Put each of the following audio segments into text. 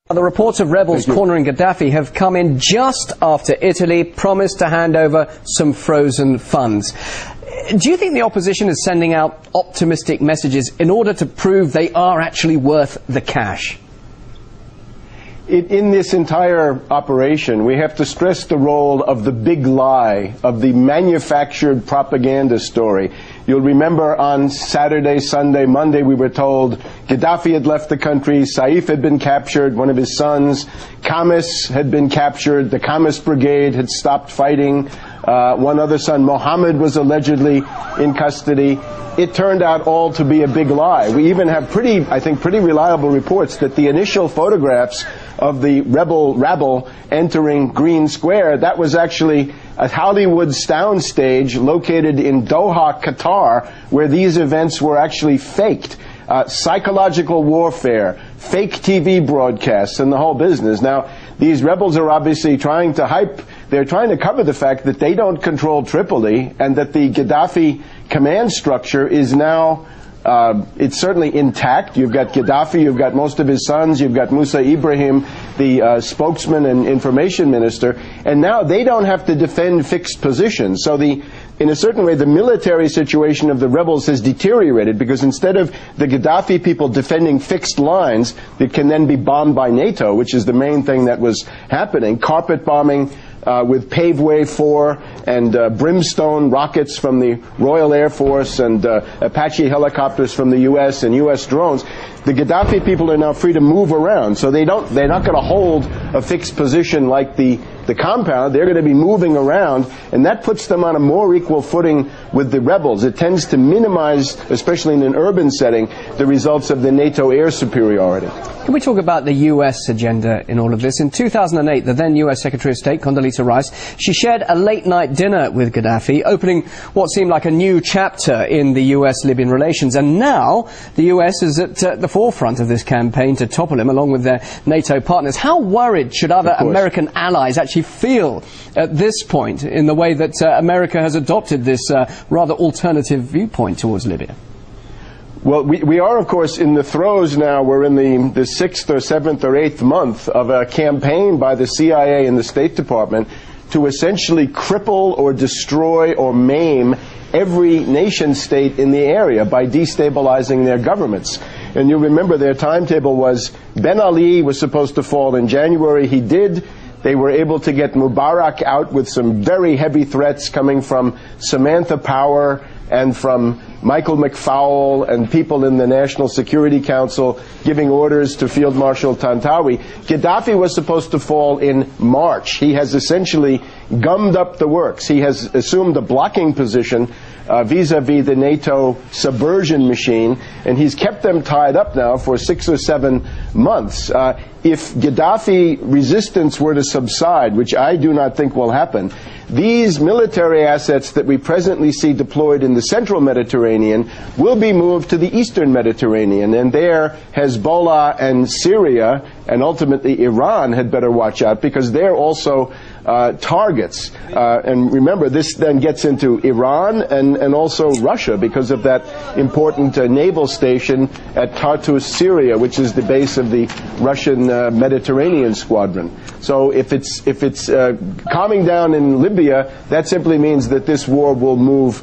The reports of rebels cornering Gaddafi have come in just after Italy promised to hand over some frozen funds. Do you think the opposition is sending out optimistic messages in order to prove they are actually worth the cash? In this entire operation, we have to stress the role of the big lie, of the manufactured propaganda story. You'll remember on Saturday, Sunday, Monday, we were told Gaddafi had left the country, Saif had been captured, one of his sons, Khamis had been captured, the Khamis brigade had stopped fighting, one other son, Mohammed, was allegedly in custody. It turned out all to be a big lie. We even have pretty reliable reports that the initial photographs of the rabble entering Green Square, that was actually a Hollywood soundstage located in Doha, Qatar, where these events were actually faked. Psychological warfare, fake TV broadcasts, and the whole business. Now, these rebels are obviously trying to cover the fact that they don't control Tripoli and that the Gaddafi command structure is now it's certainly intact. You've got Gaddafi, you've got most of his sons, you've got Musa Ibrahim, the spokesman and information minister, and now they don't have to defend fixed positions. So in a certain way, the military situation of the rebels has deteriorated, because instead of the Gaddafi people defending fixed lines that can then be bombed by NATO, which is the main thing that was happening, carpet bombing with Paveway 4 and brimstone rockets from the Royal Air Force and Apache helicopters from the U.S. and U.S. drones, the Gaddafi people are now free to move around. So they're not going to hold a fixed position like the compound. They're going to be moving around, and that puts them on a more equal footing with the rebels. It tends to minimize, especially in an urban setting, the results of the NATO air superiority. Can we talk about the U.S. agenda in all of this? In 2008, the then U.S. Secretary of State, Condoleezza Rice, she shared a late-night dinner with Gaddafi, opening what seemed like a new chapter in the U.S.-Libyan relations. And now the U.S. is at the forefront of this campaign to topple him, along with their NATO partners. How worried should other American allies actually feel at this point in the way that America has adopted this rather alternative viewpoint towards Libya? Well, we are, of course, in the throes now. We're in the 6th or 7th or 8th month of a campaign by the CIA and the State Department to essentially cripple or destroy or maim every nation state in the area by destabilizing their governments. And you remember their timetable was Ben Ali was supposed to fall in January. He did. They were able to get Mubarak out with some very heavy threats coming from Samantha Power and from Michael McFaul and people in the National Security Council giving orders to Field Marshal Tantawi. Gaddafi was supposed to fall in March. He has essentially gummed up the works. He has assumed a blocking position vis-a-vis the NATO subversion machine, and he's kept them tied up now for 6 or 7 months. If Gaddafi resistance were to subside, which I do not think will happen, these military assets that we presently see deployed in the central Mediterranean will be moved to the eastern Mediterranean, and there Hezbollah and Syria and ultimately Iran had better watch out, because they're also targets. And remember, this then gets into Iran and also Russia because of that important naval station at Tartus, Syria, which is the base of the Russian Mediterranean Squadron. So if it's calming down in Libya, that simply means that this war will move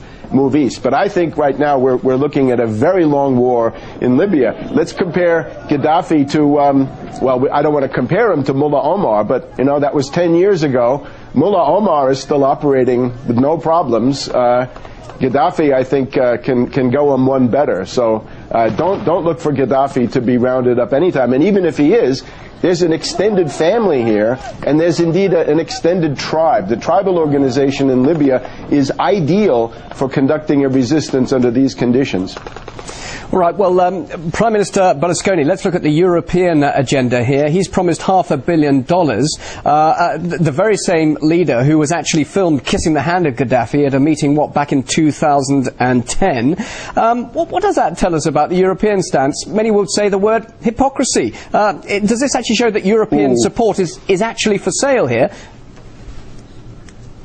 east. But I think right now we're looking at a very long war in Libya. Let's compare Gaddafi to, well, I don't want to compare him to Mullah Omar, but, you know, that was 10 years ago. Mullah Omar is still operating with no problems. Gaddafi, I think, can go on one better. So don't look for Gaddafi to be rounded up anytime. And even if he is, there's an extended family here, and there's indeed an extended tribe. The tribal organization in Libya is ideal for conducting a resistance under these conditions. All right, well, Prime Minister Berlusconi, let's look at the European agenda here. He's promised $500 million. The very same leader who was actually filmed kissing the hand of Gaddafi at a meeting, back in 2010. What does that tell us about the European stance? Many would say the word hypocrisy. Does this actually show that European support is actually for sale here?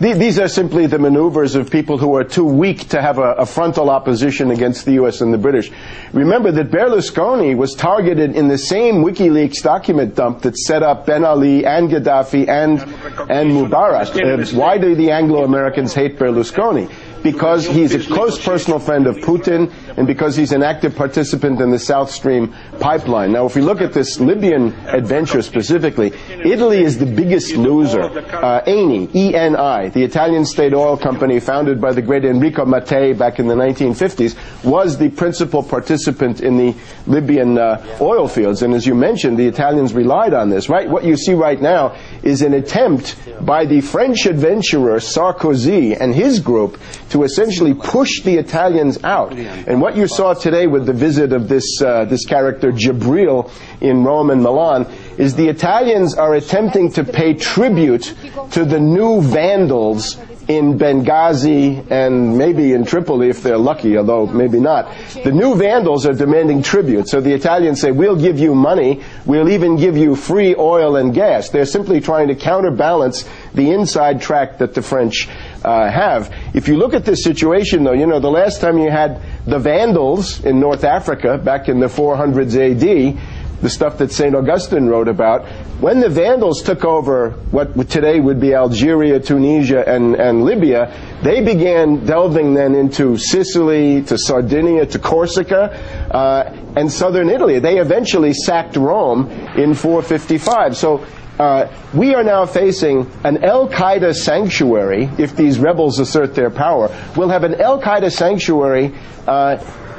These are simply the maneuvers of people who are too weak to have a frontal opposition against the U.S. and the British. Remember that Berlusconi was targeted in the same WikiLeaks document dump that set up Ben Ali and Gaddafi and Mubarak. Why do the Anglo-Americans hate Berlusconi? Because he's a close personal friend of Putin and because he's an active participant in the South Stream pipeline. Now, if we look at this Libyan adventure specifically, Italy is the biggest loser. Eni, E-N-I, the Italian state oil company founded by the great Enrico Mattei back in the 1950s, was the principal participant in the Libyan oil fields. And as you mentioned, the Italians relied on this, right? What you see right now is an attempt by the French adventurer Sarkozy and his group to essentially push the Italians out. And what you saw today with the visit of this character Jibril in Rome and Milan is the Italians are attempting to pay tribute to the new vandals in Benghazi and maybe in Tripoli if they're lucky, although maybe not. The new vandals are demanding tribute. So the Italians say, we'll give you money, we'll even give you free oil and gas. They're simply trying to counterbalance the inside track that the French have. If you look at this situation, though, you know, the last time you had the Vandals in North Africa, back in the 400s AD, the stuff that St. Augustine wrote about, when the Vandals took over what today would be Algeria, Tunisia, and Libya, they began delving then into Sicily, to Sardinia, to Corsica, and southern Italy. They eventually sacked Rome in 455. So we are now facing an Al-Qaeda sanctuary. If these rebels assert their power, we'll have an Al-Qaeda sanctuary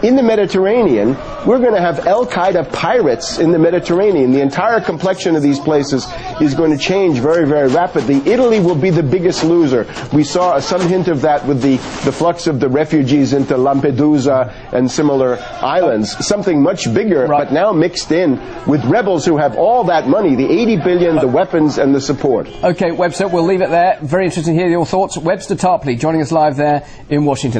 in the Mediterranean. We're going to have Al-Qaeda pirates in the Mediterranean. The entire complexion of these places is going to change very, very rapidly. Italy will be the biggest loser. We saw some hint of that with the flux of the refugees into Lampedusa and similar islands. Something much bigger, but now mixed in with rebels who have all that money, the 80 billion, the weapons, and the support. Okay, Webster, we'll leave it there. Very interesting to hear your thoughts. Webster Tarpley joining us live there in Washington.